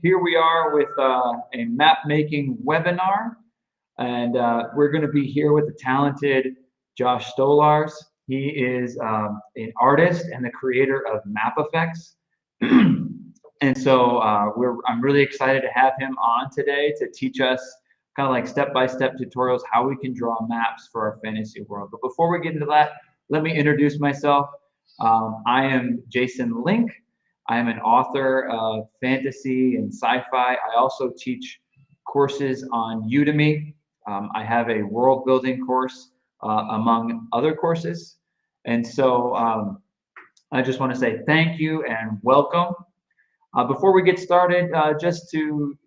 Here we are with a map making webinar, and we're going to be here with the talented Josh Stolars. He is an artist and the creator of map effects. And so I'm really excited to have him on today to teach us kind of like step-by-step tutorials how we can draw maps for our fantasy world. But before we get into that, let me introduce myself. I am Jason Link. I am an author of fantasy and sci-fi. I also teach courses on Udemy. I have a world building course among other courses. And so I just want to say thank you and welcome. Before we get started, just to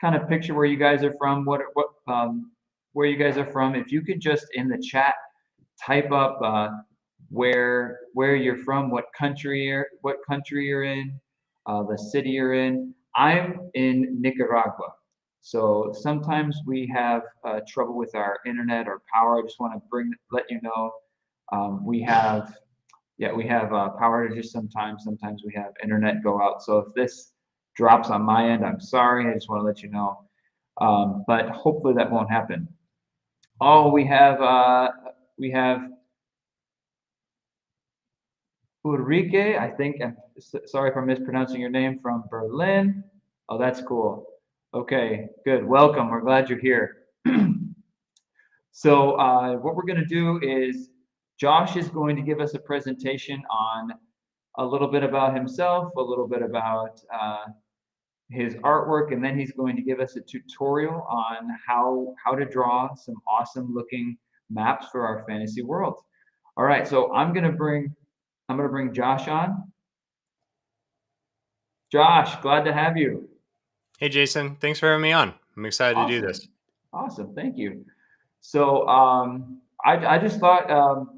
kind of picture where you guys are from, where you guys are from, if you could just in the chat type up where you're from, what country you're in, the city you're in. I'm in Nicaragua, so sometimes we have trouble with our internet or power. I just want to let you know we have we have power just sometimes. Sometimes we have internet go out. So if this drops on my end, I'm sorry. I just want to let you know. But hopefully that won't happen. Oh, we have Ulrike. I think. Sorry if I'm mispronouncing your name, from Berlin. Oh, that's cool. Okay, good. Welcome. We're glad you're here. So what we're going to do is Josh is going to give us a presentation on a little bit about himself, a little bit about his artwork, and then he's going to give us a tutorial on how to draw some awesome looking maps for our fantasy world. All right, so I'm gonna bring Josh on. Josh, glad to have you. Hey, Jason. Thanks for having me on. I'm excited to do Awesome, this. awesome, thank you. So I just thought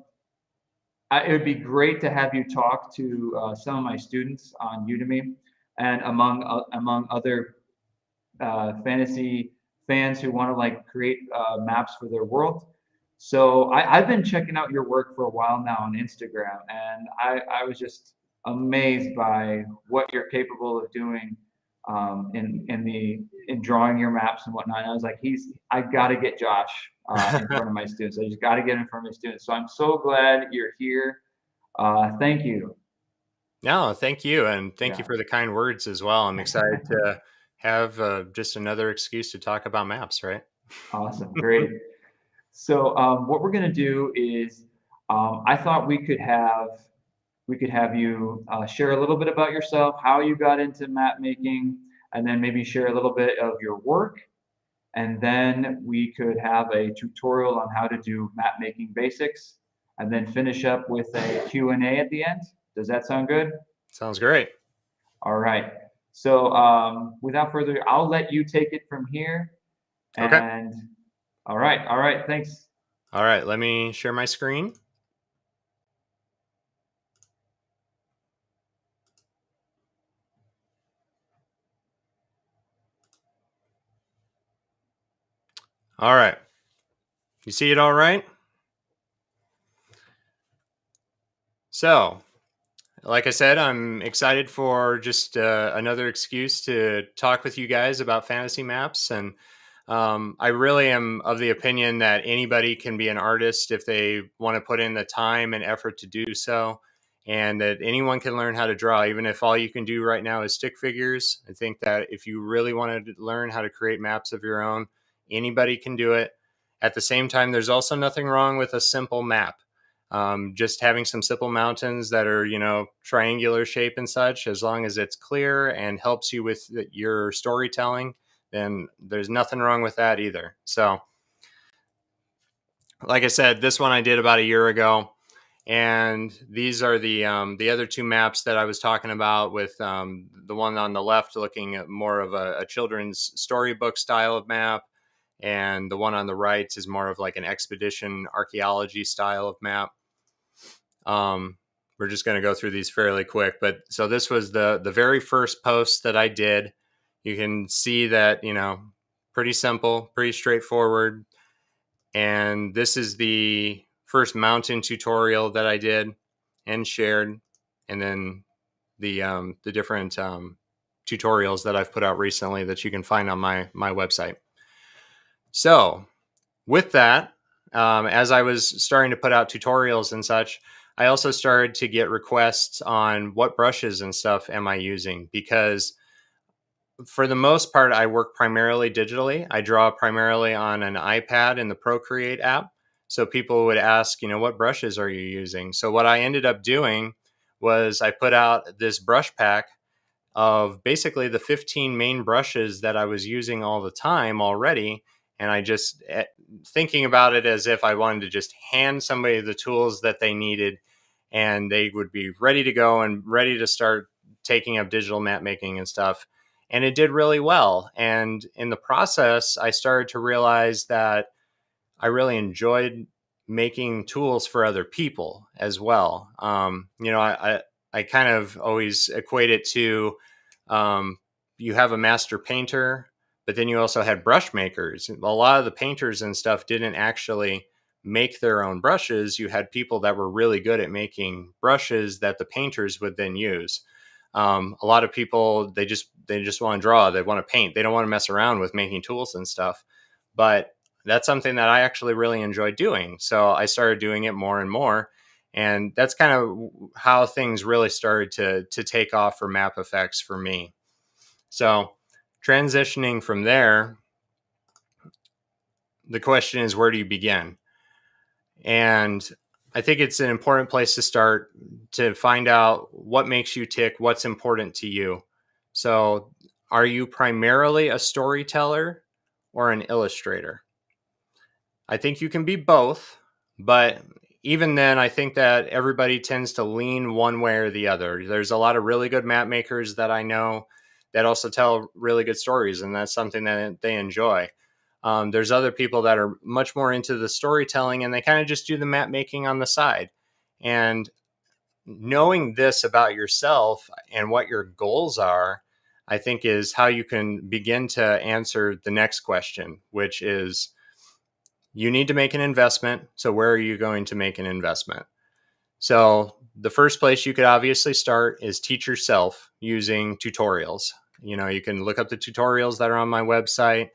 it would be great to have you talk to some of my students on Udemy, and among other fantasy fans who want to like create maps for their world. So I've been checking out your work for a while now on Instagram, and I was just amazed by what you're capable of doing in drawing your maps and whatnot. And I was like, I got to get Josh in front of my students. I just got to get in front of my students. So I'm so glad you're here. Thank you. No, thank you. And thank you Yeah. for the kind words as well. I'm excited to have just another excuse to talk about maps, right? Awesome. Great. So what we're going to do is I thought we could have you share a little bit about yourself, how you got into map making, and then maybe share a little bit of your work, and then we could have a tutorial on how to do map making basics, and then finish up with a Q&A at the end. Does that sound good? Sounds great. All right. So without further ado, I'll let you take it from here. Okay. And all right. Thanks. All right. Let me share my screen. All right. You see it all right? So, like I said, I'm excited for just another excuse to talk with you guys about fantasy maps. And I really am of the opinion that anybody can be an artist if they want to put in the time and effort to do so, and that anyone can learn how to draw, even if all you can do right now is stick figures. I think that if you really want to learn how to create maps of your own, anybody can do it. At the same time, there's also nothing wrong with a simple map. Just having some simple mountains that are, triangular shape and such, as long as it's clear and helps you with your storytelling, then there's nothing wrong with that either. So, like I said, this one I did about a year ago, and these are the other two maps that I was talking about. With the one on the left looking at more of a children's storybook style of map, and the one on the right is more of like an expedition archaeology style of map. We're just going to go through these fairly quick, but so this was the very first post that I did. You can see that, pretty simple, pretty straightforward. And this is the first mountain tutorial that I did and shared, and then the different tutorials that I've put out recently that you can find on my website. So with that, as I was starting to put out tutorials and such, I also started to get requests on what brushes and stuff am I using, because for the most part, I work primarily digitally. I draw primarily on an iPad in the Procreate app. So people would ask, what brushes are you using? So what I ended up doing was I put out this brush pack of basically the 15 main brushes that I was using all the time already. And I just thinking about it as if I wanted to just hand somebody the tools that they needed, and they would be ready to go and ready to start taking up digital map making and stuff. And it did really well. And in the process, I started to realize that I really enjoyed making tools for other people as well. I kind of always equate it to you have a master painter, but then you also had brush makers. A lot of the painters and stuff didn't actually make their own brushes. You had people that were really good at making brushes that the painters would then use. A lot of people, they just want to draw, they want to paint, they don't want to mess around with making tools and stuff. But that's something that I actually really enjoy doing. So I started doing it more and more. And that's kind of how things really started to take off for map effects for me. So transitioning from there, the question is, where do you begin? And I think it's an important place to start, to find out what makes you tick, what's important to you. So are you primarily a storyteller or an illustrator? I think you can be both, but even then, I think that everybody tends to lean one way or the other. There's a lot of really good map makers that I know that also tell really good stories, and that's something that they enjoy. There's other people that are much more into the storytelling, and they kind of just do the map making on the side. And knowing this about yourself and what your goals are, I think, is how you can begin to answer the next question, which is, you need to make an investment. So where are you going to make an investment? So the first place you could obviously start is teach yourself using tutorials. You can look up the tutorials that are on my website.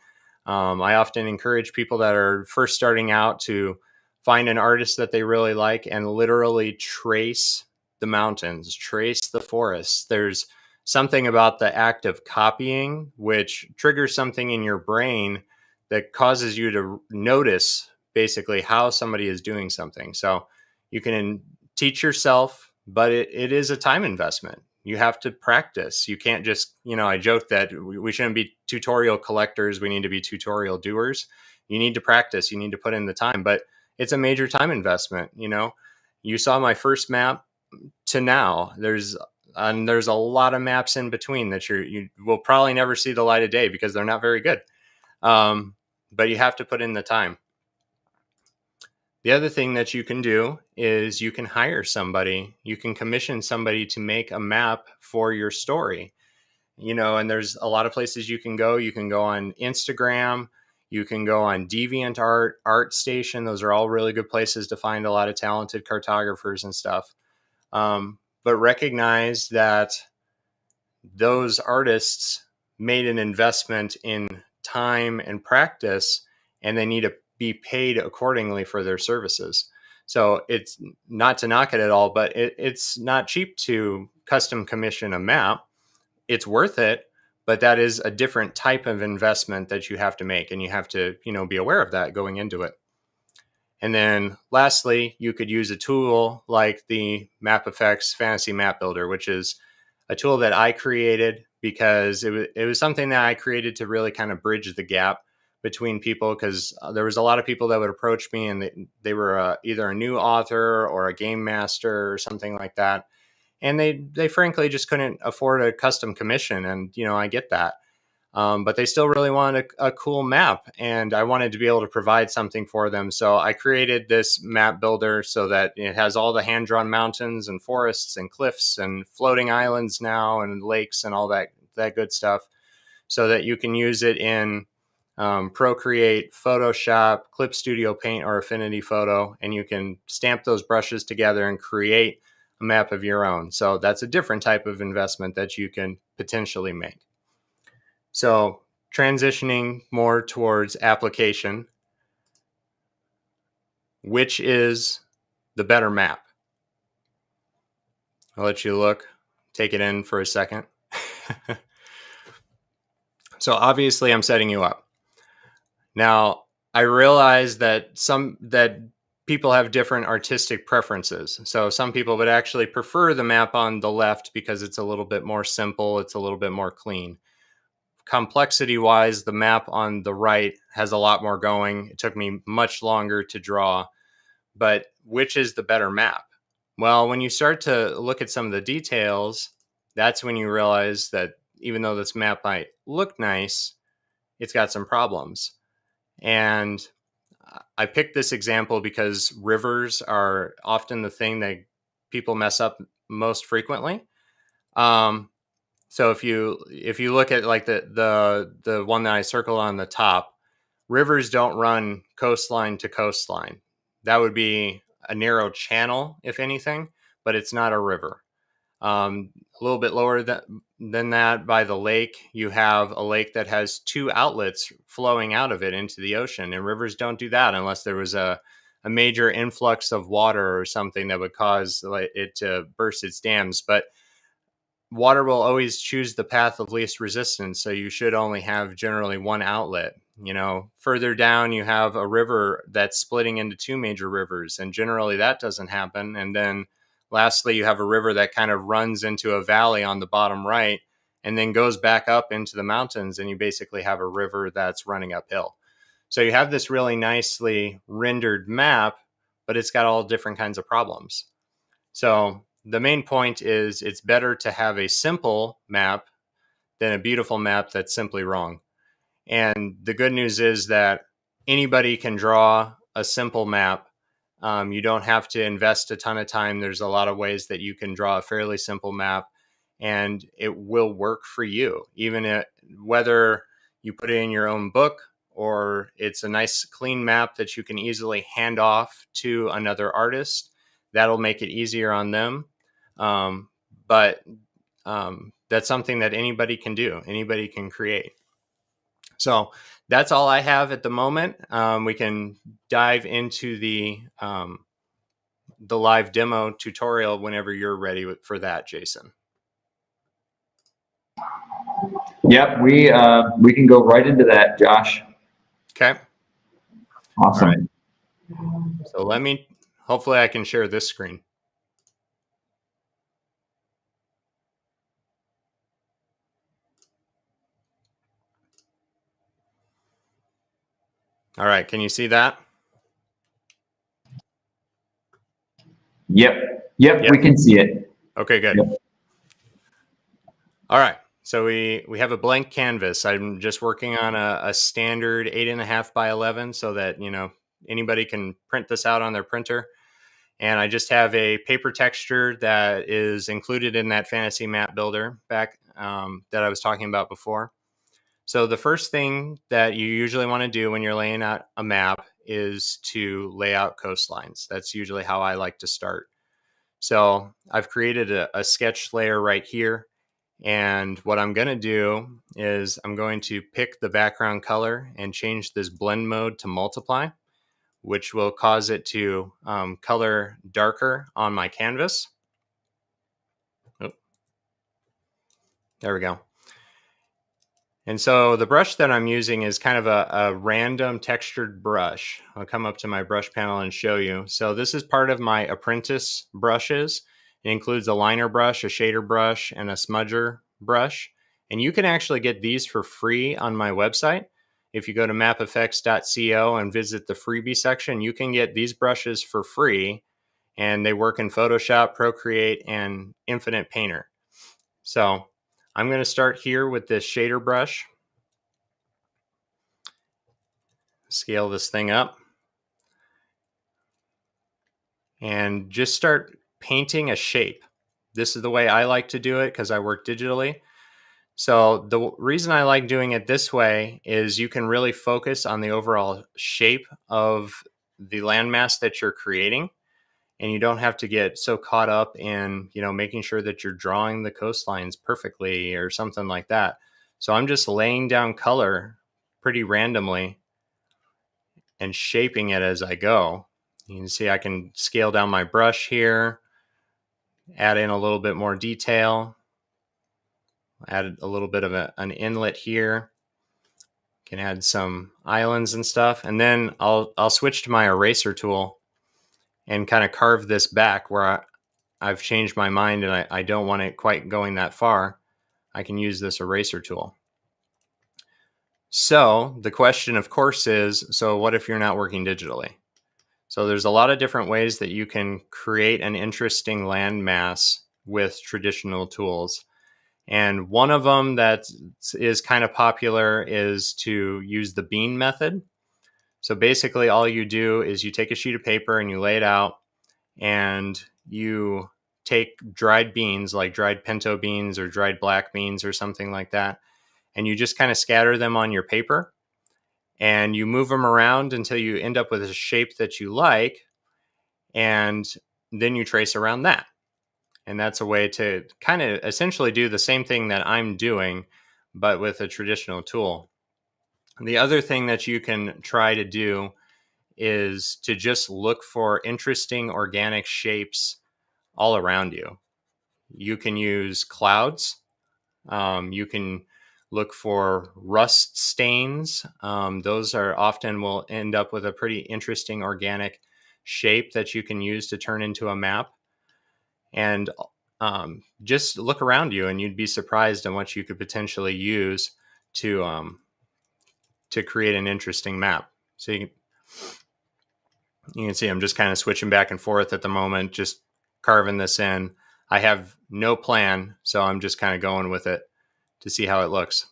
I often encourage people that are first starting out to find an artist that they really like and literally trace the mountains, trace the forests. There's something about the act of copying which triggers something in your brain that causes you to notice basically how somebody is doing something. So you can teach yourself, but it is a time investment. You have to practice. You can't just, I joke that we shouldn't be tutorial collectors. We need to be tutorial doers. You need to practice. You need to put in the time, but it's a major time investment. You saw my first map to now. There's a lot of maps in between that you will probably never see the light of day because they're not very good. But you have to put in the time. The other thing that you can do is you can hire somebody. You can commission somebody to make a map for your story. And there's a lot of places you can go. You can go on Instagram. You can go on DeviantArt, ArtStation. Those are all really good places to find a lot of talented cartographers and stuff. But recognize that those artists made an investment in time and practice, and they need to be paid accordingly for their services. So it's not to knock it at all, but it's not cheap to custom commission a map. It's worth it, but that is a different type of investment that you have to make, and you have to, be aware of that going into it. And then lastly, you could use a tool like the Map Effects Fantasy Map Builder, which is a tool that I created because it was something that I created to really kind of bridge the gap between people, because there was a lot of people that would approach me and they were either a new author or a game master or something like that. And they frankly just couldn't afford a custom commission. And, I get that. But they still really wanted a cool map, and I wanted to be able to provide something for them. So I created this map builder so that it has all the hand-drawn mountains and forests and cliffs and floating islands now and lakes and all that good stuff, so that you can use it in Procreate, Photoshop, Clip Studio Paint, or Affinity Photo, and you can stamp those brushes together and create a map of your own. So that's a different type of investment that you can potentially make. So transitioning more towards application, which is the better map? I'll let you take it in for a second. So obviously I'm setting you up. Now, I realize that people have different artistic preferences. So some people would actually prefer the map on the left because it's a little bit more simple, it's a little bit more clean. Complexity wise, the map on the right has a lot more going. It took me much longer to draw, but which is the better map? Well, when you start to look at some of the details, that's when you realize that even though this map might look nice, it's got some problems. And I picked this example because rivers are often the thing that people mess up most frequently. So if you look at like the one that I circled on the top, rivers don't run coastline to coastline. That would be a narrow channel, if anything, but it's not a river. A little bit lower than that by the lake, you have a lake that has two outlets flowing out of it into the ocean, and rivers don't do that unless there was a major influx of water or something that would cause it to burst its dams. But water will always choose the path of least resistance, so you should only have generally one outlet. Further down you have a river that's splitting into two major rivers, and generally that doesn't happen. And then lastly, you have a river that kind of runs into a valley on the bottom right and then goes back up into the mountains, and you basically have a river that's running uphill. So you have this really nicely rendered map, but it's got all different kinds of problems. So the main point is it's better to have a simple map than a beautiful map that's simply wrong. And the good news is that anybody can draw a simple map. You don't have to invest a ton of time. There's a lot of ways that you can draw a fairly simple map, and it will work for you, whether you put it in your own book or it's a nice clean map that you can easily hand off to another artist. That'll make it easier on them. But that's something that anybody can do. Anybody can create. So that's all I have at the moment. We can dive into the live demo tutorial whenever you're ready for that, Jason. Yep, we can go right into that, Josh. Okay. Awesome. Right. So hopefully I can share this screen. All right, can you see that? Yep, we can see it. Okay, good. Yep. All right, so we have a blank canvas. I'm just working on a standard 8.5 by 11 so that, anybody can print this out on their printer. And I just have a paper texture that is included in that fantasy map builder back that I was talking about before. So the first thing that you usually want to do when you're laying out a map is to lay out coastlines. That's usually how I like to start. So I've created a sketch layer right here. And what I'm going to do is I'm going to pick the background color and change this blend mode to multiply, which will cause it to color darker on my canvas. Oh, there we go. And so the brush that I'm using is kind of a random textured brush. I'll come up to my brush panel and show you. So this is part of my apprentice brushes. It includes a liner brush, a shader brush, and a smudger brush. And you can actually get these for free on my website. If you go to mapeffects.co and visit the freebie section, you can get these brushes for free. And they work in Photoshop, Procreate, and Infinite Painter. So I'm going to start here with this shader brush. Scale this thing up. And just start painting a shape. This is the way I like to do it because I work digitally. So the reason I like doing it this way is you can really focus on the overall shape of the landmass that you're creating. and you don't have to get so caught up in, making sure that you're drawing the coastlines perfectly or something like that. So I'm just laying down color pretty randomly and shaping it as I go. You can see I can scale down my brush here, add in a little bit more detail, add a little bit of an inlet here. Can add some islands and stuff, and then I'll switch to my eraser tool and kind of carve this back where I've changed my mind and I don't want it quite going that far. I can use this eraser tool. So the question, of course, is, so what if you're not working digitally? So there's a lot of different ways that you can create an interesting landmass with traditional tools. And one of them that is kind of popular is to use the bean method. So basically all you do is you take a sheet of paper and you lay it out, and you take dried beans, like dried pinto beans or dried black beans or something like that, and you just kind of scatter them on your paper, and you move them around until you end up with a shape that you like, and then you trace around that. And that's a way to kind of essentially do the same thing that I'm doing, but with a traditional tool. The other thing that you can try to do is to just look for interesting organic shapes all around you. You can use clouds. You can look for rust stains. Those are often will end up with a pretty interesting organic shape that you can use to turn into a map. And just look around you, and you'd be surprised at what you could potentially use to create an interesting map. So you can see I'm just kind of switching back and forth at the moment, just carving this in. I have no plan, so I'm just kind of going with it to see how it looks.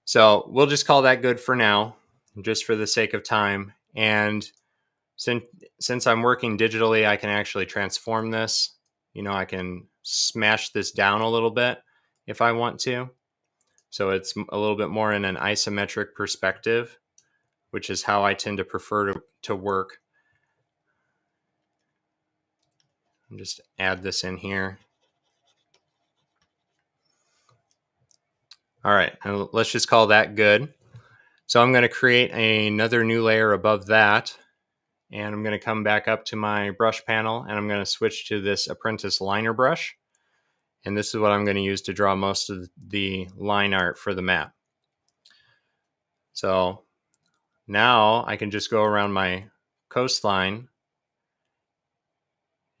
So we'll just call that good for now, just for the sake of time. And since I'm working digitally, I can actually transform this. I can smash this down a little bit if I want to. So it's a little bit more in an isometric perspective, which is how I tend to prefer to work. And just add this in here. All right, and let's just call that good. So I'm going to create another new layer above that, and I'm going to come back up to my brush panel, and I'm going to switch to this Apprentice liner brush. And this is what I'm going to use to draw most of the line art for the map. So now I can just go around my coastline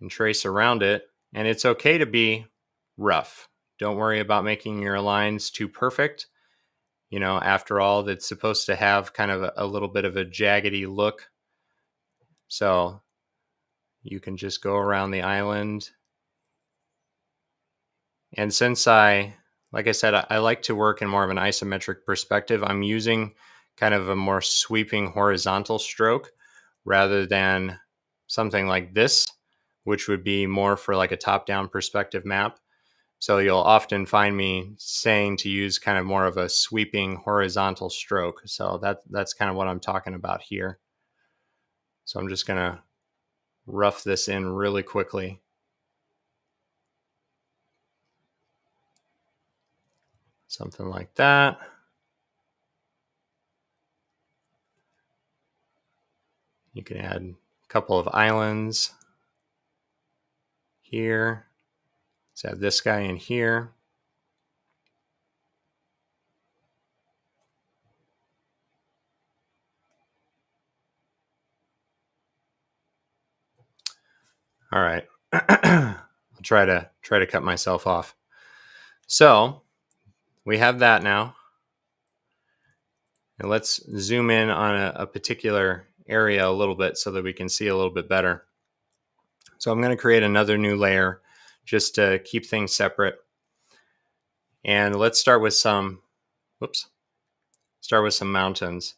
and trace around it. And it's okay to be rough. Don't worry about making your lines too perfect. After all, it's supposed to have kind of a little bit of a jaggedy look. So you can just go around the island. And since like I said, I like to work in more of an isometric perspective, I'm using kind of a more sweeping horizontal stroke rather than something like this, which would be more for like a top-down perspective map. So you'll often find me saying to use kind of more of a sweeping horizontal stroke. So that's kind of what I'm talking about here. So I'm just going to rough this in really quickly. Something like that. You can add a couple of islands here. Let's add this guy in here. All right. I'll try to cut myself off. So we have that now. And let's zoom in on a particular area a little bit so that we can see a little bit better. So I'm going to create another new layer just to keep things separate. And let's start with some mountains.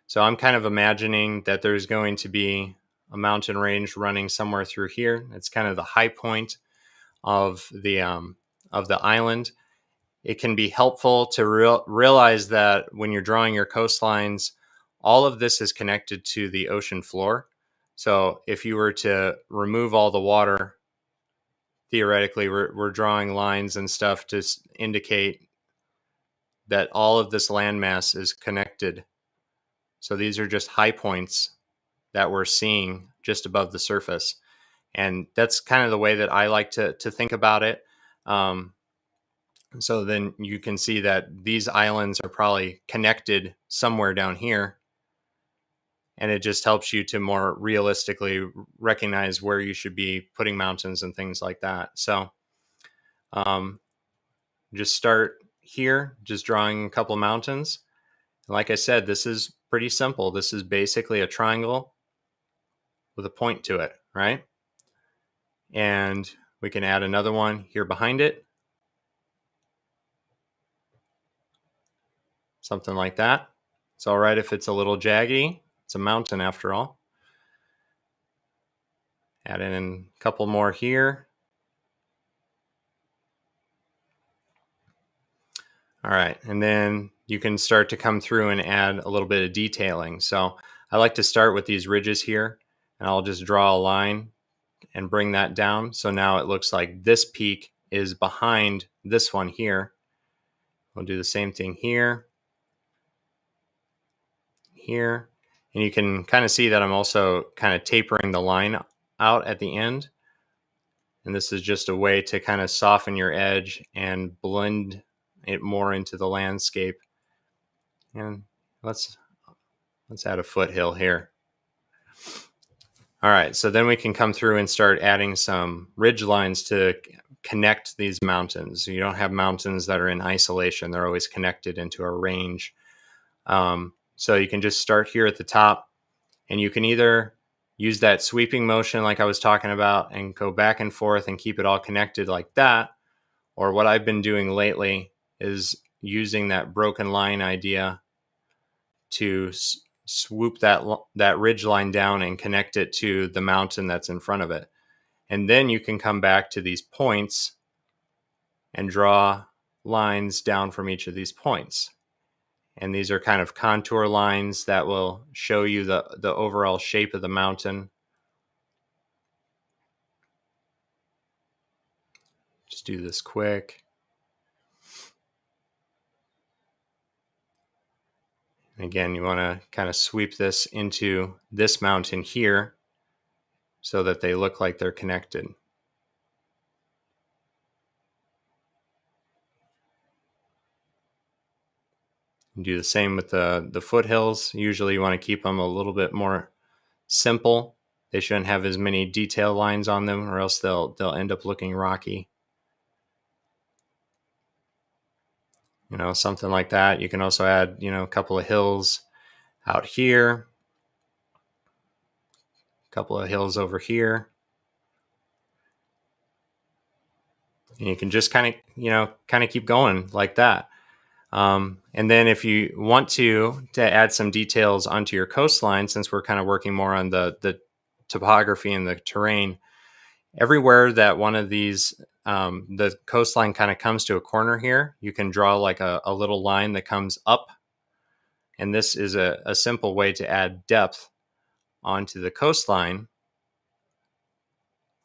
So I'm kind of imagining that there's going to be a mountain range running somewhere through here. It's kind of the high point of the island. It can be helpful to realize that when you're drawing your coastlines, all of this is connected to the ocean floor. So if you were to remove all the water, theoretically, we're drawing lines and stuff to indicate that all of this landmass is connected. So these are just high points that we're seeing just above the surface. And that's kind of the way that I like to think about it. So then you can see that these islands are probably connected somewhere down here. And it just helps you to more realistically recognize where you should be putting mountains and things like that. So just start here, just drawing a couple of mountains. Like I said, this is pretty simple. This is basically a triangle with a point to it, right? And we can add another one here behind it. Something like that. It's all right if it's a little jaggy. It's a mountain after all. Add in a couple more here. All right, and then you can start to come through and add a little bit of detailing. So I like to start with these ridges here, and I'll just draw a line and bring that down. So now it looks like this peak is behind this one here. We'll do the same thing here, here, and you can kind of see that I'm also kind of tapering the line out at the end. And this is just a way to kind of soften your edge and blend it more into the landscape. And let's add a foothill here. All right, so then we can come through and start adding some ridge lines to connect these mountains. You don't have mountains that are in isolation. They're always connected into a range. So you can just start here at the top, and you can either use that sweeping motion like I was talking about and go back and forth and keep it all connected like that. Or what I've been doing lately is using that broken line idea to swoop that ridge line down and connect it to the mountain that's in front of it. And then you can come back to these points and draw lines down from each of these points. And these are kind of contour lines that will show you the overall shape of the mountain. Just do this quick. And again, you want to kind of sweep this into this mountain here so that they look like they're connected. You do the same with the foothills. Usually you want to keep them a little bit more simple. They shouldn't have as many detail lines on them, or else they'll end up looking rocky. You know, something like that. You can also add, a couple of hills out here, a couple of hills over here. And you can just kind of keep going like that. And then if you want to add some details onto your coastline, since we're kind of working more on the topography and the terrain, everywhere that one of these, the coastline kind of comes to a corner here, you can draw like a little line that comes up. And this is a simple way to add depth onto the coastline.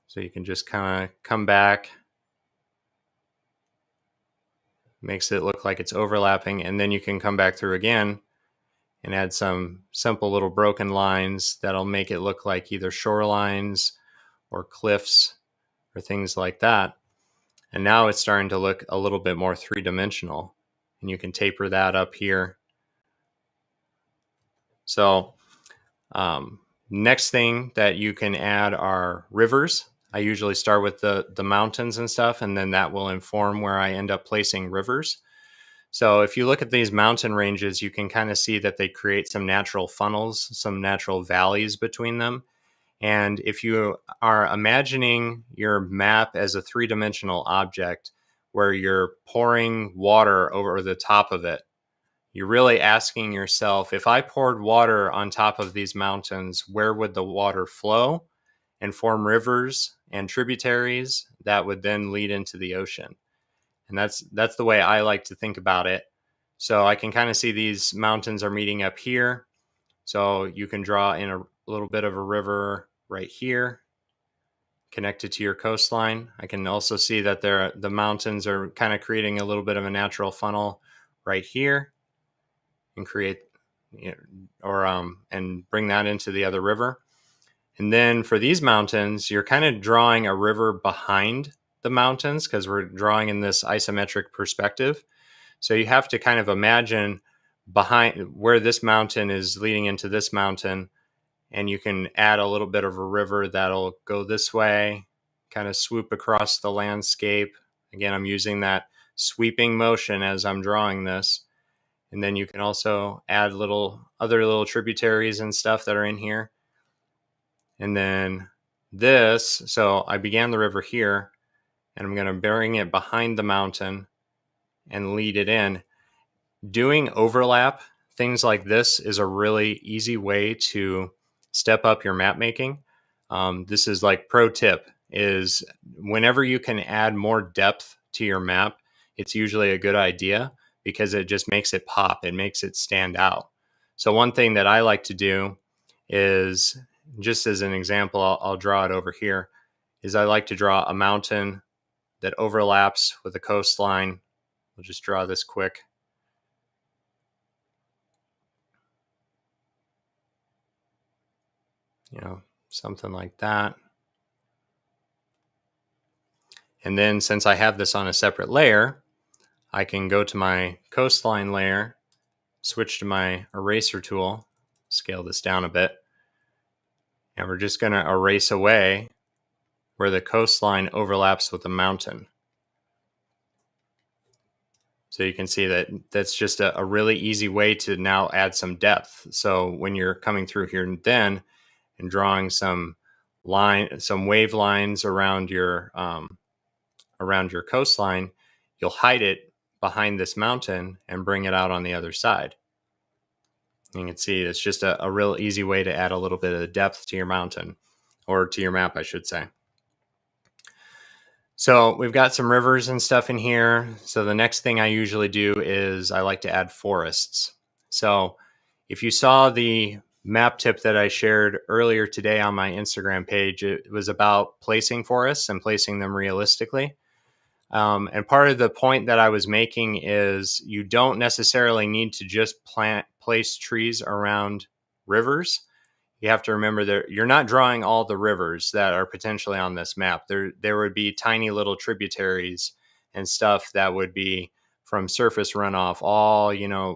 So you can just kind of come back, makes it look like it's overlapping, and then you can come back through again and add some simple little broken lines that'll make it look like either shorelines or cliffs or things like that. And now it's starting to look a little bit more three-dimensional, and you can taper that up here. So next thing that you can add are rivers. I usually start with the mountains and stuff, and then that will inform where I end up placing rivers. So if you look at these mountain ranges, you can kind of see that they create some natural funnels, some natural valleys between them. And if you are imagining your map as a three-dimensional object where you're pouring water over the top of it, you're really asking yourself, if I poured water on top of these mountains, where would the water flow and form rivers and tributaries that would then lead into the ocean? And that's the way I like to think about it. So I can kind of see these mountains are meeting up here. So you can draw in little bit of a river right here connected to your coastline. I can also see that the mountains are kind of creating a little bit of a natural funnel right here, and create, and bring that into the other river. And then for these mountains, you're kind of drawing a river behind the mountains because we're drawing in this isometric perspective. So you have to kind of imagine behind where this mountain is leading into this mountain, and you can add a little bit of a river that'll go this way, kind of swoop across the landscape. Again, I'm using that sweeping motion as I'm drawing this. And then you can also add other little tributaries and stuff that are in here. And then this, so I began the river here, and I'm going to bring it behind the mountain and lead it in. Doing overlap, things like this, is a really easy way to step up your map making. This is like pro tip, is whenever you can add more depth to your map, it's usually a good idea because it just makes it pop. It makes it stand out. So one thing that I like to do is, just as an example, I'll draw it over here, is I like to draw a mountain that overlaps with a coastline. We'll just draw this quick. Something like that. And then since I have this on a separate layer, I can go to my coastline layer, switch to my eraser tool, scale this down a bit, and we're just going to erase away where the coastline overlaps with the mountain. So you can see that that's just a really easy way to now add some depth. So when you're coming through here and drawing some wave lines around your coastline, you'll hide it behind this mountain and bring it out on the other side. You can see it's just a real easy way to add a little bit of depth to your mountain, or to your map, I should say. So we've got some rivers and stuff in here. So the next thing I usually do is I like to add forests. So if you saw the map tip that I shared earlier today on my Instagram page, it was about placing forests and placing them realistically. And part of the point that I was making is you don't necessarily need to just place trees around rivers. You have to remember that you're not drawing all the rivers that are potentially on this map. There would be tiny little tributaries and stuff that would be from surface runoff, all,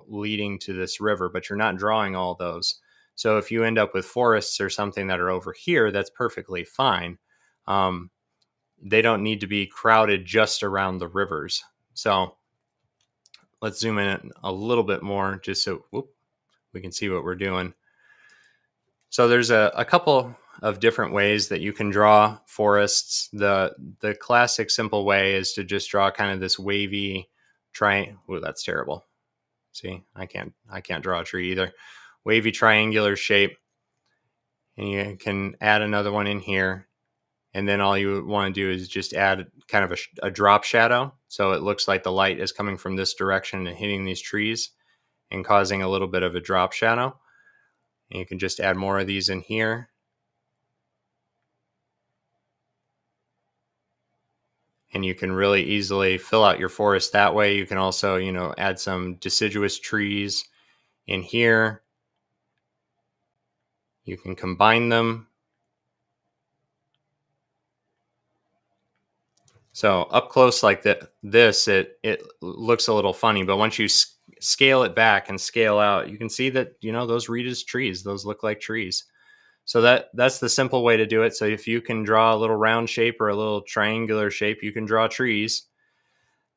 leading to this river, but you're not drawing all those. So if you end up with forests or something that are over here, that's perfectly fine. They don't need to be crowded just around the rivers. So let's zoom in a little bit more just so we can see what we're doing. So there's a couple of different ways that you can draw forests. The classic simple way is to just draw kind of this wavy triangle. Oh, that's terrible. See, I can't draw a tree either. Wavy triangular shape. And you can add another one in here. And then all you want to do is just add kind of a drop shadow. So it looks like the light is coming from this direction and hitting these trees and causing a little bit of a drop shadow. And you can just add more of these in here. And you can really easily fill out your forest that way. You can also, add some deciduous trees in here. You can combine them. So up close like this, it looks a little funny, but once you scale it back and scale out, you can see that, those read as trees. Those look like trees. So that's the simple way to do it. So if you can draw a little round shape or a little triangular shape, you can draw trees.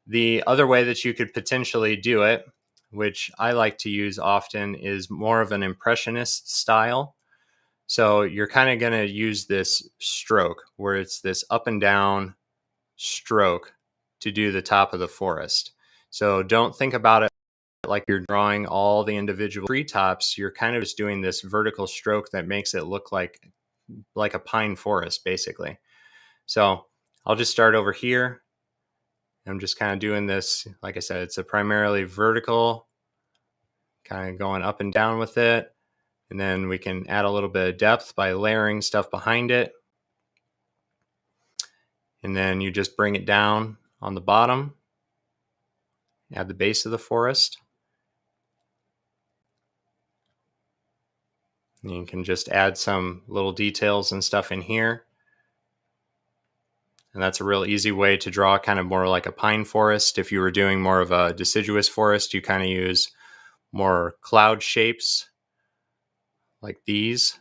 The other way that you could potentially do it, which I like to use often, is more of an impressionist style. So you're kind of going to use this stroke where it's this up and down stroke to do the top of the forest. So don't think about it like you're drawing all the individual treetops. You're kind of just doing this vertical stroke that makes it look like a pine forest, basically. So I'll just start over here. I'm just kind of doing this. Like I said, it's a primarily vertical, kind of going up and down with it. And then we can add a little bit of depth by layering stuff behind it. And then you just bring it down on the bottom, add the base of the forest. And you can just add some little details and stuff in here. And that's a real easy way to draw kind of more like a pine forest. If you were doing more of a deciduous forest, you kind of use more cloud shapes like these.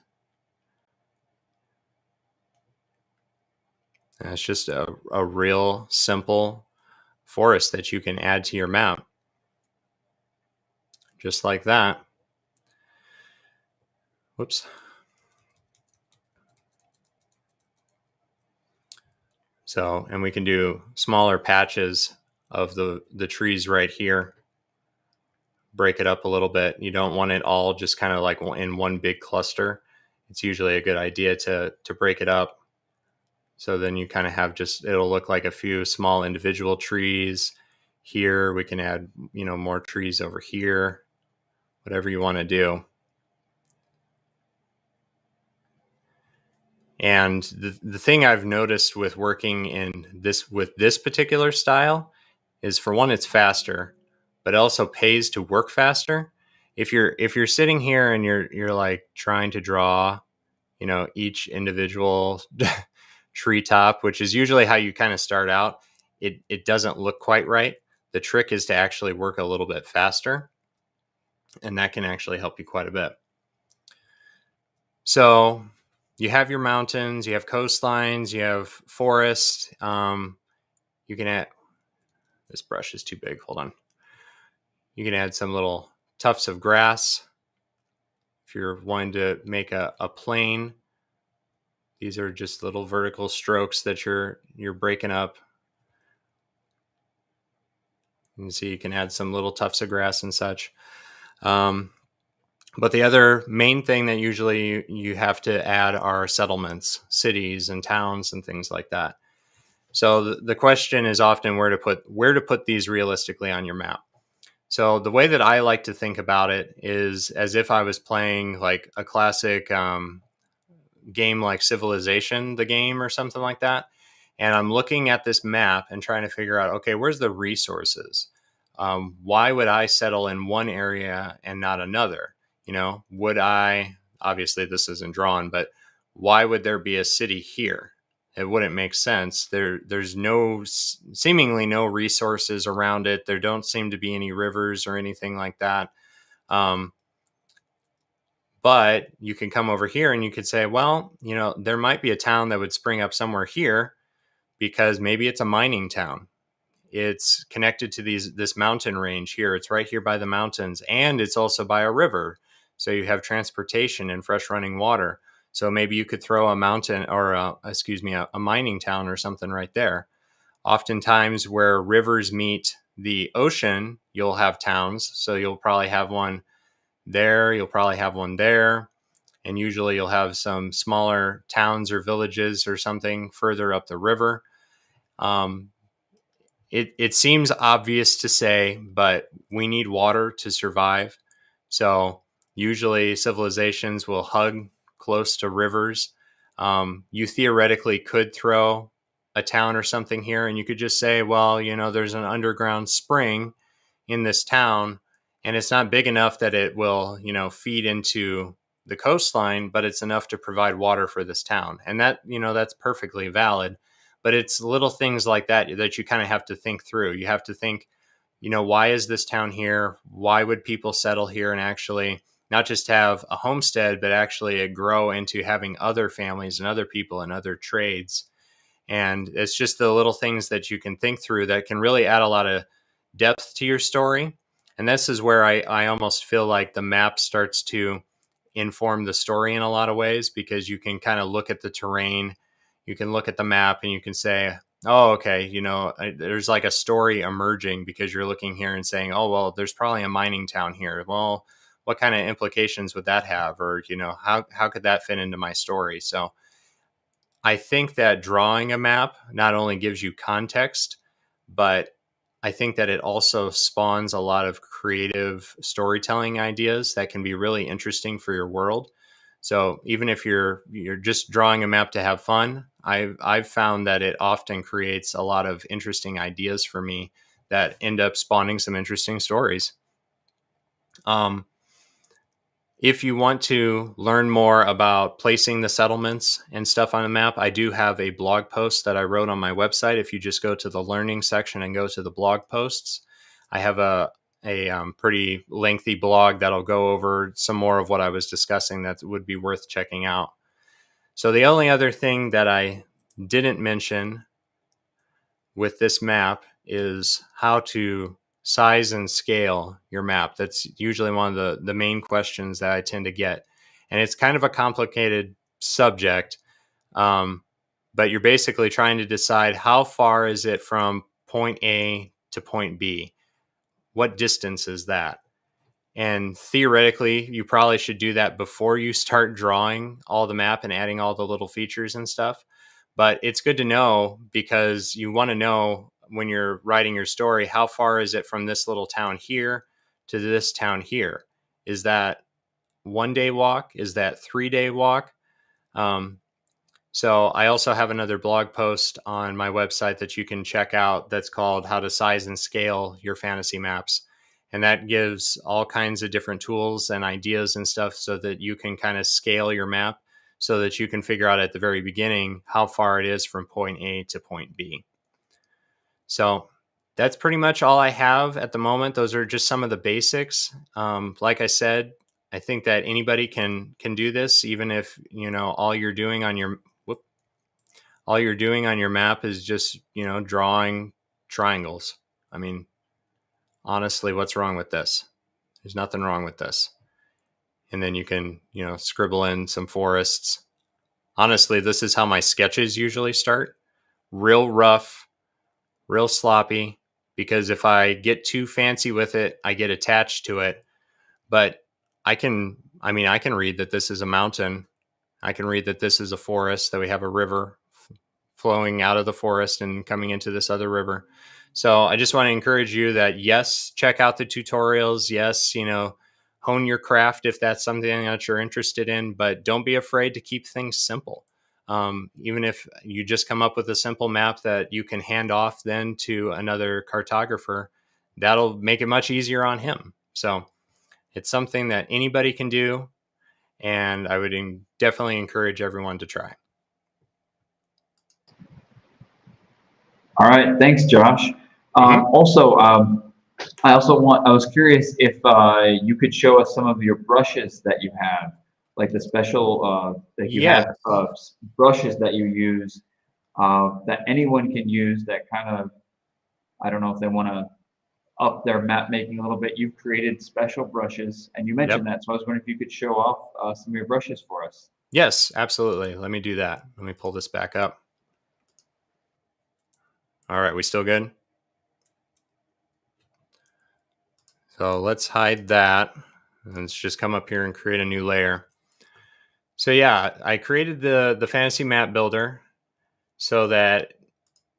And it's just a real simple forest that you can add to your map. Just like that. Whoops. So, and we can do smaller patches of the trees right here. Break it up a little bit. You don't want it all just kind of like in one big cluster. It's usually a good idea to break it up. So then you kind of have just, it'll look like a few small individual trees. Here we can add, more trees over here, whatever you want to do. And the thing I've noticed with working with this particular style is, for one, it's faster, but it also pays to work faster. If you're sitting here and you're like trying to draw, each individual treetop, which is usually how you kind of start out, it doesn't look quite right. The trick is to actually work a little bit faster, and that can actually help you quite a bit. So you have your mountains, you have coastlines, you have forests. You can add, this brush is too big, hold on. You can add some little tufts of grass. If you're wanting to make a plain, these are just little vertical strokes that you're breaking up. You can see you can add some little tufts of grass and such. But the other main thing that usually you have to add are settlements, cities and towns and things like that. So the question is often where to put these realistically on your map. So the way that I like to think about it is as if I was playing like a classic game like Civilization, the game or something like that. And I'm looking at this map and trying to figure out, okay, where's the resources? Why would I settle in one area and not another? Would I, obviously this isn't drawn, but why would there be a city here? It wouldn't make sense. There's seemingly no resources around it. There don't seem to be any rivers or anything like that. But you can come over here and you could say, well, there might be a town that would spring up somewhere here because maybe it's a mining town. It's connected to this mountain range here. It's right here by the mountains, and it's also by a river. So you have transportation and fresh running water. So maybe you could throw a mountain or a mining town or something right there. Oftentimes where rivers meet the ocean, you'll have towns. So you'll probably have one there. You'll probably have one there. And usually you'll have some smaller towns or villages or something further up the river. It seems obvious to say, but we need water to survive. So usually civilizations will hug close to rivers. You theoretically could throw a town or something here, and you could just say, well, there's an underground spring in this town, and it's not big enough that it will, feed into the coastline, but it's enough to provide water for this town. And that, that's perfectly valid. But it's little things like that you kind of have to think through. You have to think, why is this town here? Why would people settle here and actually not just have a homestead, but actually grow into having other families and other people and other trades? And it's just the little things that you can think through that can really add a lot of depth to your story. And this is where I almost feel like the map starts to inform the story in a lot of ways, because you can kind of look at the terrain, you can look at the map, and you can say, oh, okay, there's like a story emerging because you're looking here and saying, oh, well, there's probably a mining town here. Well, what kind of implications would that have? Or, how could that fit into my story? So I think that drawing a map not only gives you context, but I think that it also spawns a lot of creative storytelling ideas that can be really interesting for your world. So even if you're just drawing a map to have fun, I've found that it often creates a lot of interesting ideas for me that end up spawning some interesting stories. If you want to learn more about placing the settlements and stuff on a map, I do have a blog post that I wrote on my website. If you just go to the learning section and go to the blog posts, I have a pretty lengthy blog that'll go over some more of what I was discussing that would be worth checking out. So the only other thing that I didn't mention with this map is how to size and scale your map. That's usually one of the main questions that I tend to get. And it's kind of a complicated subject, but you're basically trying to decide how far is it from point A to point B? What distance is that? And theoretically, you probably should do that before you start drawing all the map and adding all the little features and stuff. But it's good to know because you want to know when you're writing your story, how far is it from this little town here to this town here? Is that 1 day walk? Is that 3 day walk? So I also have another blog post on my website that you can check out that's called How to Size and Scale Your Fantasy Maps. And that gives all kinds of different tools and ideas and stuff so that you can kind of scale your map so that you can figure out at the very beginning how far it is from point A to point B. So that's pretty much all I have at the moment. Those are just some of the basics. Like I said, I think that anybody can do this, even if, all you're doing on your map is just, drawing triangles. I mean, honestly, what's wrong with this? There's nothing wrong with this. And then you can, scribble in some forests. Honestly, this is how my sketches usually start. Real rough, real sloppy, because if I get too fancy with it, I get attached to it. But I can read that this is a mountain. I can read that this is a forest, that we have a river flowing out of the forest and coming into this other river. So I just want to encourage you that, yes, check out the tutorials. Yes, hone your craft if that's something that you're interested in, but don't be afraid to keep things simple. Even if you just come up with a simple map that you can hand off then to another cartographer, that'll make it much easier on him. So it's something that anybody can do, and I would definitely encourage everyone to try. All right, thanks, Josh. Also, I was curious if you could show us some of your brushes that you have, like the special have brushes that you use that anyone can use. That kind of, I don't know if they want to up their map making a little bit. You've created special brushes, and you mentioned that, so I was wondering if you could show off some of your brushes for us. Yes, absolutely. Let me do that. Let me pull this back up. All right, we still good? So let's hide that. And let's just come up here and create a new layer. So yeah, I created the fantasy map builder so that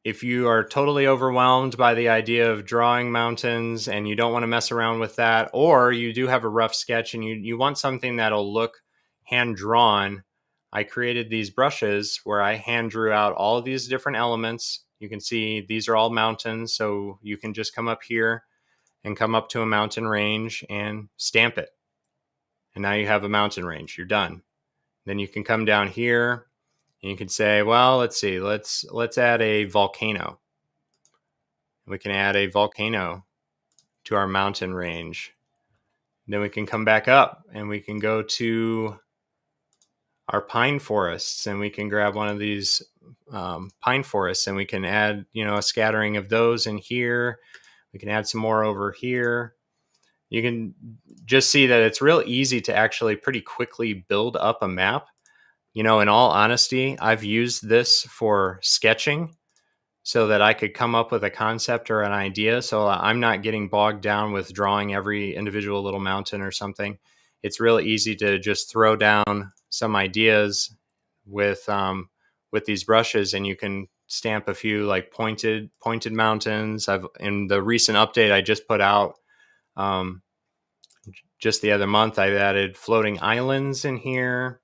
if you are totally overwhelmed by the idea of drawing mountains and you don't want to mess around with that, or you do have a rough sketch and you want something that'll look hand drawn, I created these brushes where I hand drew out all of these different elements. You can see these are all mountains, so you can just come up here and come up to a mountain range and stamp it. And now you have a mountain range. You're done. Then you can come down here and you can say, well, let's see, let's add a volcano. We can add a volcano to our mountain range. Then we can come back up and we can go to our pine forests and we can grab one of these pine forests and we can add, a scattering of those in here. We can add some more over here. You can just see that it's real easy to actually pretty quickly build up a map. In all honesty, I've used this for sketching so that I could come up with a concept or an idea. So I'm not getting bogged down with drawing every individual little mountain or something. It's really easy to just throw down some ideas with these brushes, and you can stamp a few like pointed mountains. In the recent update I just put out, just the other month, I've added floating islands in here.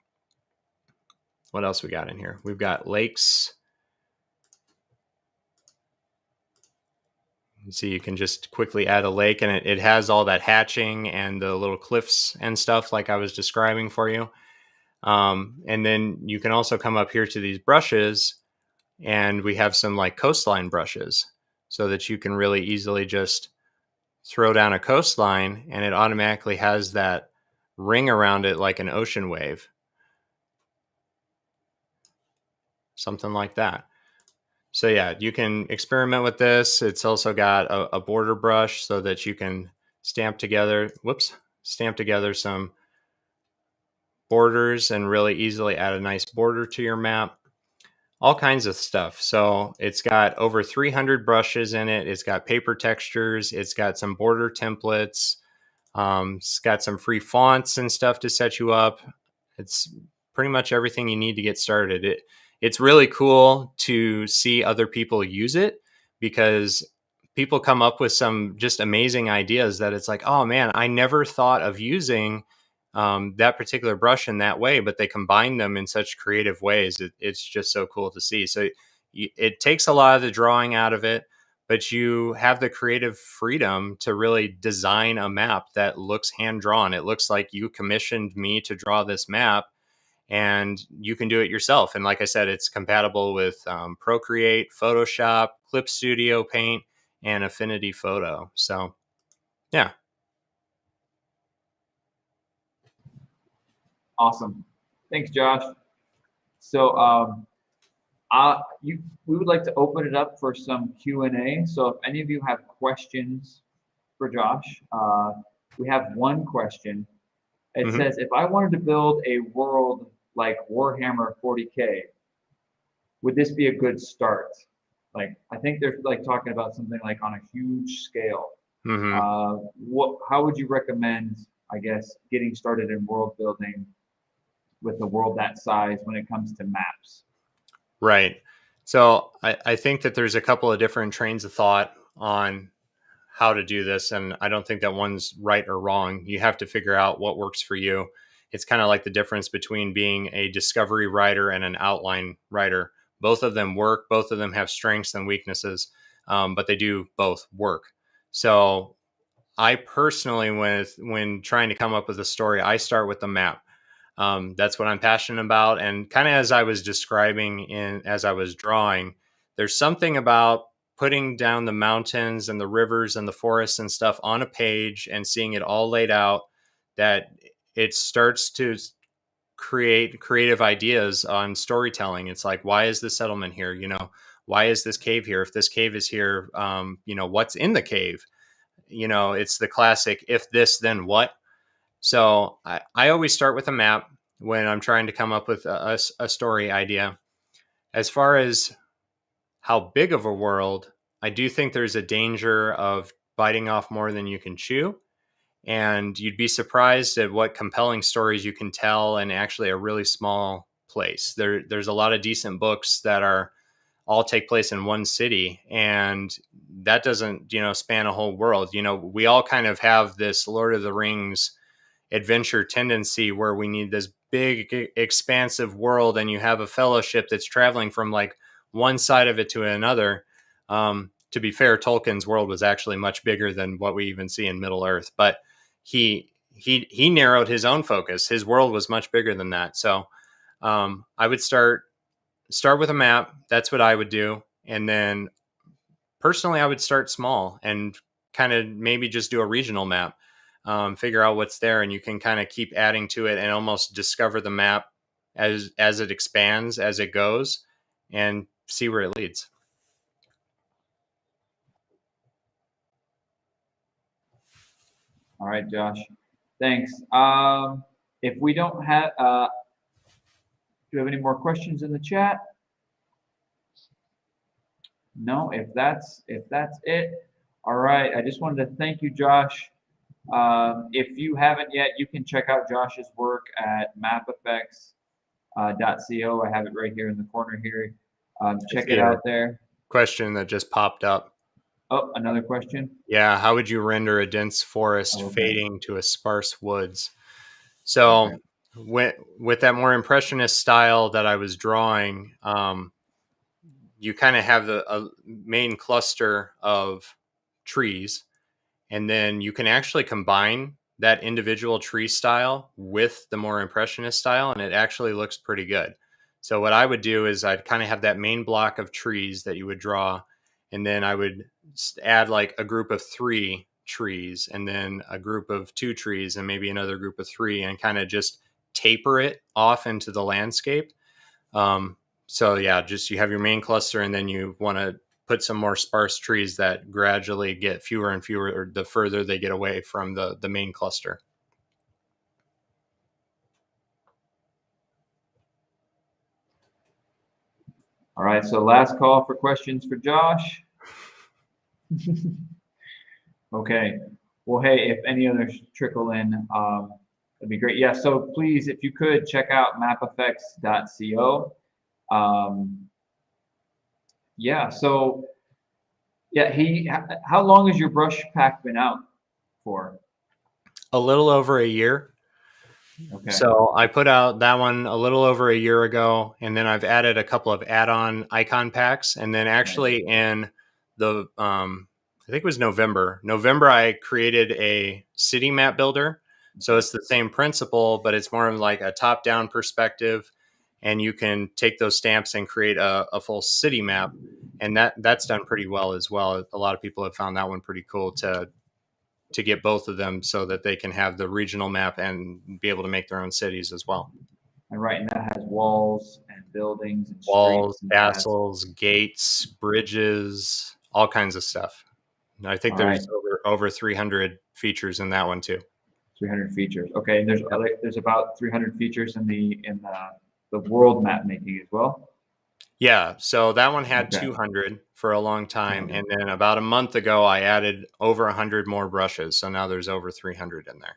What else we got in here? We've got lakes. So you can just quickly add a lake, and it has all that hatching and the little cliffs and stuff like I was describing for you. And then you can also come up here to these brushes, and we have some like coastline brushes so that you can really easily just throw down a coastline and it automatically has that ring around it like an ocean wave. Something like that. So yeah, you can experiment with this. It's also got a border brush so that you can stamp together some borders and really easily add a nice border to your map. All kinds of stuff. So it's got over 300 brushes in it. It's got paper textures. It's got some border templates. It's got some free fonts and stuff to set you up. It's pretty much everything you need to get started. It's really cool to see other people use it, because people come up with some just amazing ideas that it's like, oh man, I never thought of using that particular brush in that way, but they combine them in such creative ways. It's just so cool to see. So it takes a lot of the drawing out of it, but you have the creative freedom to really design a map that looks hand drawn. It looks like you commissioned me to draw this map, and you can do it yourself. And like I said, it's compatible with Procreate, Photoshop, Clip Studio Paint, and Affinity Photo. So yeah. Awesome. Thanks, Josh. So we would like to open it up for some Q&A. So if any of you have questions for Josh, we have one question. It says, if I wanted to build a world like Warhammer 40K, would this be a good start? Like, I think they're like talking about something like on a huge scale. How would you recommend, I guess, getting started in world building with a world that size when it comes to maps? Right. So I think that there's a couple of different trains of thought on how to do this, and I don't think that one's right or wrong. You have to figure out what works for you. It's kind of like the difference between being a discovery writer and an outline writer. Both of them work. Both of them have strengths and weaknesses, but they do both work. So I personally, when trying to come up with a story, I start with the map. That's what I'm passionate about. And kind of as I was describing as I was drawing, there's something about putting down the mountains and the rivers and the forests and stuff on a page and seeing it all laid out, that it starts to create creative ideas on storytelling. It's like, why is this settlement here? Why is this cave here? If this cave is here, what's in the cave? It's the classic, if this, then what? So I always start with a map when I'm trying to come up with a story idea. As far as how big of a world, I do think there's a danger of biting off more than you can chew. And you'd be surprised at what compelling stories you can tell in actually a really small place. There's a lot of decent books that all take place in one city, and that doesn't, span a whole world. We all kind of have this Lord of the Rings adventure tendency where we need this big expansive world, and you have a fellowship that's traveling from like one side of it to another. To be fair, Tolkien's world was actually much bigger than what we even see in Middle Earth, but he narrowed his own focus. His world was much bigger than that. So I would start with a map. That's what I would do. And then personally, I would start small and kind of maybe just do a regional map. Figure out what's there, and you can kind of keep adding to it and almost discover the map as it expands, as it goes, and see where it leads. All right, Josh. Thanks. If we don't have, do you have any more questions in the chat? No. If that's it, all right. I just wanted to thank you, Josh. If you haven't yet, you can check out Josh's work at mapeffects.co. I have it right here in the corner here. Check see it a out there. question that just popped up. Oh, another question. Yeah, how would you render a dense forest Okay. fading to a sparse woods? So Okay. with that more impressionist style that I was drawing, you kind of have a main cluster of trees, and then you can actually combine that individual tree style with the more impressionist style, and it actually looks pretty good. So what I would do is I'd kind of have that main block of trees that you would draw, and then I would add like a group of 3 trees, and then a group of 2 trees, and maybe another group of 3, and kind of just taper it off into the landscape. um, so yeah, just you have your main cluster, and then you want to put some more sparse trees that gradually get fewer and fewer the further they get away from the main cluster. All right. So last call for questions for Josh. Okay. Well, hey, if any others trickle in, that'd be great. Yeah. So please, if you could check out mapeffects.co. Yeah. So yeah, how long has your brush pack been out for? A little over a year. Okay. So I put out that one a little over a year ago, and then I've added a couple of add-on icon packs, and then Nice. actually in the I think it was November I created a city map builder. So it's the same principle, but it's more of like a top-down perspective, and you can take those stamps and create a full city map, and that's done pretty well as well. A lot of people have found that one pretty cool to get both of them so that they can have the regional map and be able to make their own cities as well. And right now it has walls and buildings and Walls, streets and paths. castles, gates, bridges, all kinds of stuff. And I think All right. there's over 300 features in that one too. 300 features. Okay. And Yep. there's about 300 features in the world map making as well. Yeah, so that one had Okay. 200 for a long time, 200. and then about a month ago, I added over 100 more brushes, so now there's over 300 in there.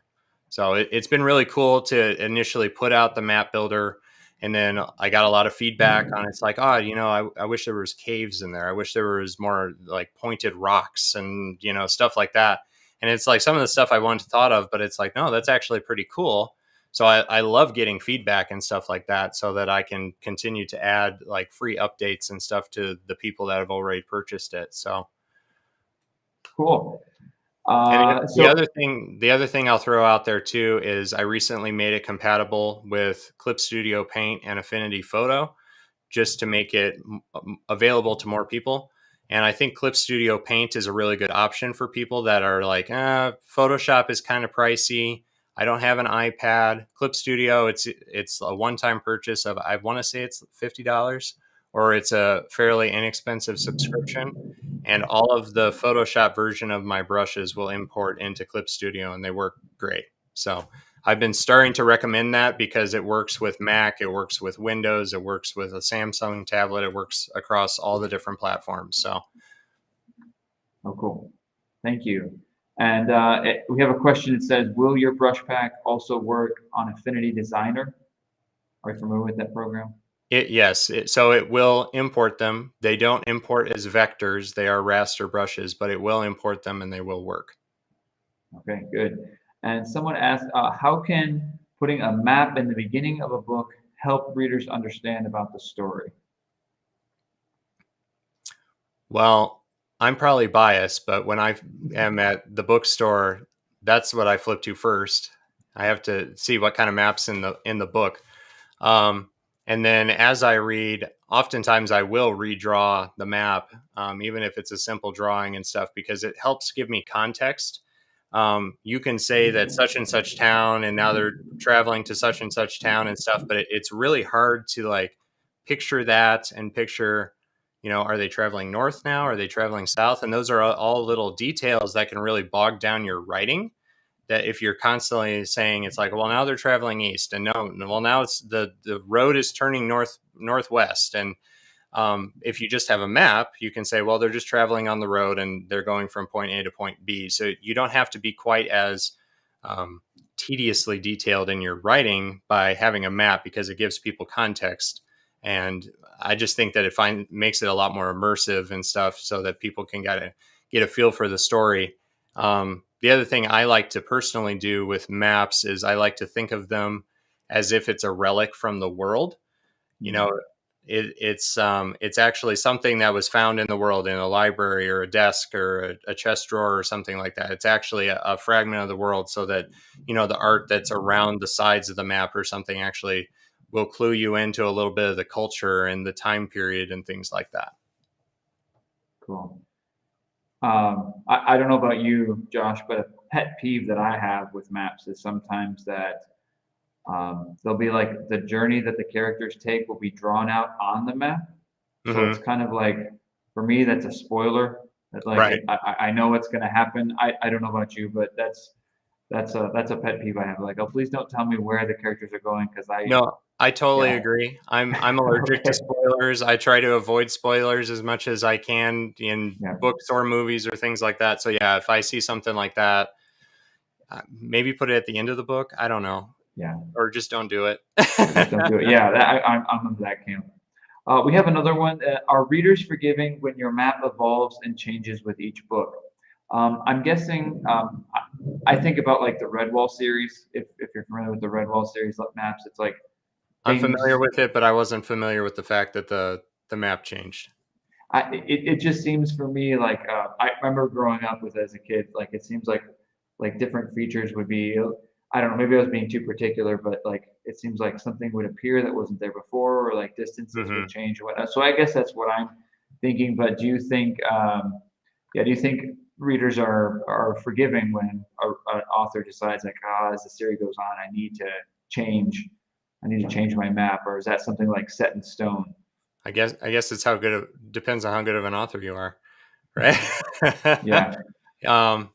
So it's been really cool to initially put out the map builder, and then I got a lot of feedback on it's like, oh, I wish there was caves in there. I wish there was more like pointed rocks and stuff like that. And it's like some of the stuff I wanted to thought of, but it's like, no, that's actually pretty cool. So I love getting feedback and stuff like that so that I can continue to add like free updates and stuff to the people that have already purchased it. So, Cool. and the So other thing I'll throw out there too is I recently made it compatible with Clip Studio Paint and Affinity Photo just to make it available to more people. And I think Clip Studio Paint is a really good option for people that are like, Photoshop is kind of pricey. I don't have an iPad. Clip Studio, it's a one-time purchase of, I want to say it's $50, or it's a fairly inexpensive subscription. And all of the Photoshop version of my brushes will import into Clip Studio, and they work great. So I've been starting to recommend that because it works with Mac, it works with Windows, it works with a Samsung tablet, it works across all the different platforms. So, oh, cool. Thank you. And we have a question that says, will your brush pack also work on Affinity Designer? Are you familiar with that program? so it will import them. They don't import as vectors, they are raster brushes, but it will import them and they will work. Okay, good. And someone asked, how can putting a map in the beginning of a book help readers understand about the story? Well, I'm probably biased, but when I am at the bookstore, that's what I flip to first. I have to see what kind of maps in the book. And then as I read, oftentimes I will redraw the map, even if it's a simple drawing and stuff, because it helps give me context. You can say that such and such town, and now they're traveling to such and such town and stuff, but it's really hard to like picture that and picture, are they traveling north now? Are they traveling south? And those are all little details that can really bog down your writing, that if you're constantly saying it's like, well, now they're traveling east, and no, well, now it's the road is turning northwest. And if you just have a map, you can say, well, they're just traveling on the road and they're going from point A to point B. So you don't have to be quite as tediously detailed in your writing by having a map, because it gives people context. And I just think that it makes it a lot more immersive and stuff, so that people can get a feel for the story. The other thing I like to personally do with maps is I like to think of them as if it's a relic from the world. You know, it's actually something that was found in the world, in a library or a desk or a chest drawer or something like that. It's actually a fragment of the world, so that, the art that's around the sides of the map or something actually will clue you into a little bit of the culture and the time period and things like that. Cool. I don't know about you, Josh, but a pet peeve that I have with maps is sometimes that there'll be like the journey that the characters take will be drawn out on the map. So it's Hmm. kind of like, for me, that's a spoiler. That like Right. I know what's going to happen. I don't know about you, but that's a pet peeve I have. Like, oh, please don't tell me where the characters are going because No, I totally yeah. agree. I'm allergic to Okay. spoilers. I try to avoid spoilers as much as I can in Yeah. books or movies or things like that. So yeah, if I see something like that, maybe put it at the end of the book. I don't know, Yeah. or just don't do it. Or just don't do it. Yeah. I'm of that camp. We have another one. Are readers forgiving when your map evolves and changes with each book? I'm guessing. I think about like the Redwall series. If you're familiar with the Redwall series maps, it's like I'm familiar things. with it, but I wasn't familiar with the fact that the map changed. It just seems for me like I remember growing up with as a kid. Like it seems like different features would be. I don't know. Maybe I was being too particular, but like it seems like something would appear that wasn't there before, or like distances would Hmm. change or whatnot. So I guess that's what I'm thinking. But do you think? Yeah, do you think readers are forgiving when an author decides like, as the series goes on, change. I need to change my map, or is that something like set in stone? I guess it's how good depends on how good of an author you are, right? Yeah. um,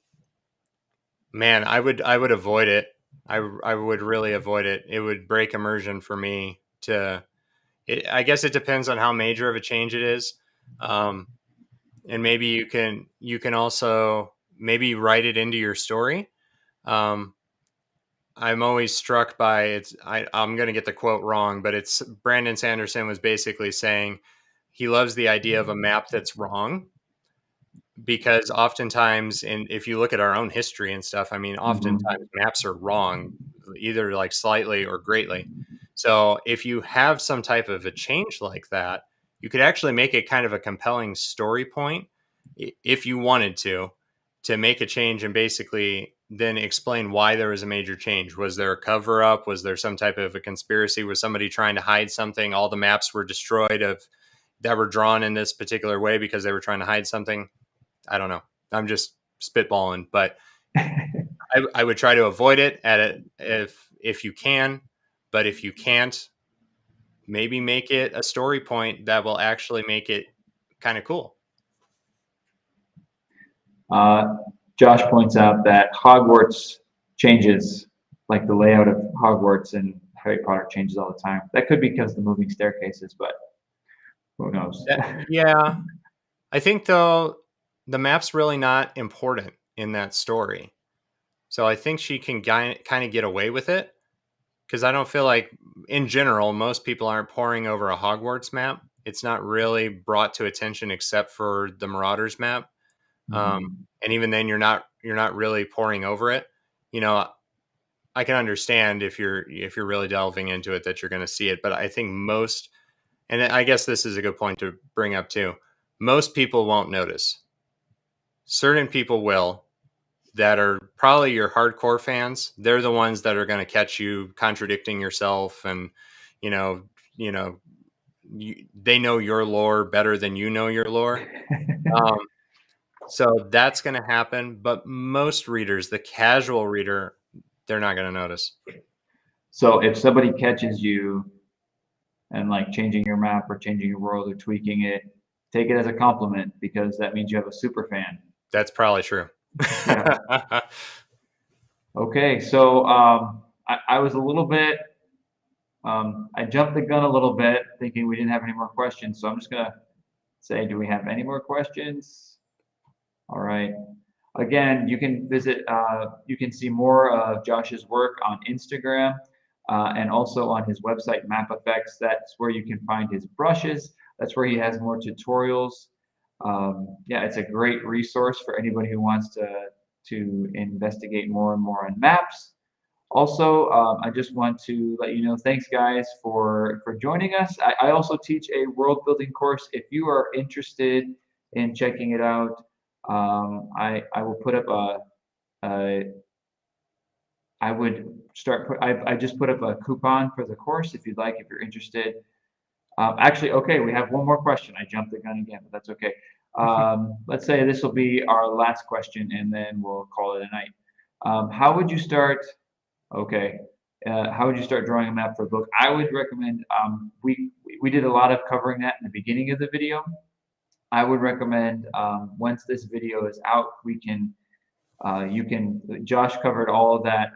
Man, I would avoid it. I would really avoid it. It would break immersion for me to. I guess it depends on how major of a change it is. Um, and maybe you can also maybe write it into your story. Um, I'm always struck by I'm going to get the quote wrong, but it's Brandon Sanderson was basically saying he loves the idea of a map that's wrong, because oftentimes, and if you look at our own history and stuff, I mean, Hmm. oftentimes maps are wrong, either like slightly or greatly. So if you have some type of a change like that, you could actually make it kind of a compelling story point, if you wanted to make a change and basically then explain why there was a major change. Was there a cover up? Was there some type of a conspiracy? Was somebody trying to hide something? All the maps were destroyed of that were drawn in this particular way because they were trying to hide something. I don't know. I'm just spitballing, but I would try to avoid it at it if you can, but if you can't, maybe make it a story point that will actually make it kind of cool. Uh, Josh points out that Hogwarts changes, like the layout of Hogwarts and Harry Potter changes all the time. That could be because of the moving staircases, but who knows? Yeah, I think though the map's really not important in that story, so I think she can kind of get away with it, because I don't feel like, in general, most people aren't poring over a Hogwarts map. It's not really brought to attention except for the Marauders map. um, Mhm. and even then you're not really poring over it. you know I can understand if you're really delving into it that you're going to see it, but I think most, and I guess this is a good point to bring up too, most people won't notice. Certain people will, that are probably your hardcore fans. They're the ones that are going to catch you contradicting yourself, and you know you know they know your lore better than you know your lore. um, So that's going to happen. But most readers, the casual reader, they're not going to notice. So if somebody catches you and like changing your map or changing your world or tweaking it, take it as a compliment because that means you have a super fan. That's probably true. Yeah. Okay. So I was a little bit, I jumped the gun a little bit thinking we didn't have any more questions. So I'm just going to say, do we have any more questions? All right. Again, you can see more of Josh's work on Instagram. and also on his website, Map Effects. That's where you can find his brushes. That's where he has more tutorials. Yeah, it's a great resource for anybody who wants to investigate more and more on maps. Also, I just want to let you know, thanks guys for joining us. I also teach a world building course. If you are interested in checking it out, I will put up a I would start put I just put up a coupon for the course if you'd like, if you're interested. Actually, okay, we have one more question. I jumped the gun again, but that's okay. Let's say this will be our last question, and then we'll call it a night. How would you start? Okay. How would you start drawing a map for a book? I would recommend, we did a lot of covering that in the beginning of the video. I would recommend, once this video is out, Josh covered all of that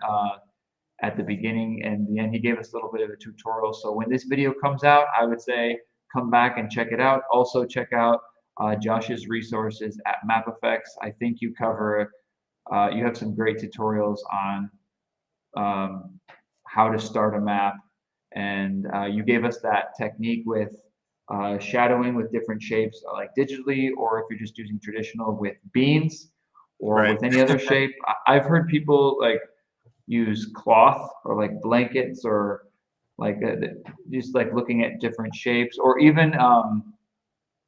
at the beginning and the end. He gave us a little bit of a tutorial. So when this video comes out, I would say come back and check it out. Also check out Josh's resources at Map Effects. I think you have some great tutorials on how to start a map, and you gave us that technique with shadowing with different shapes, like digitally, or if you're just using traditional with beans or with any other shape. I've heard people like use cloth or like blankets or like just like looking at different shapes, or even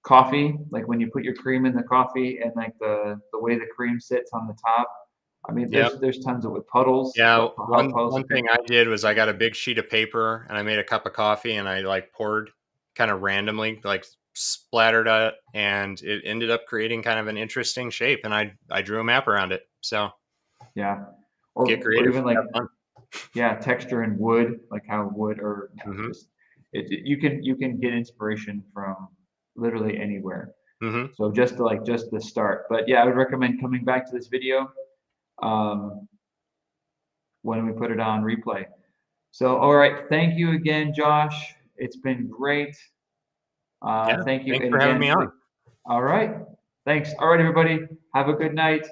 coffee, like when you put your cream in the coffee and like the way the cream sits on the top. I mean, there's tons of with puddles. Yeah, puddles one thing I did was I got a big sheet of paper and I made a cup of coffee and I like poured kind of randomly, like splattered it, and it ended up creating kind of an interesting shape. And I drew a map around it. So yeah, get or creative. even like yeah, texture and wood, like how wood or just you can get inspiration from literally anywhere. So just the start. But yeah, I would recommend coming back to this video when we put it on replay. So all right, thank you again, Josh. It's been great. Yeah, Thank you. thanks And for having again, me on. all right. Thanks. All right, everybody. Have a good night.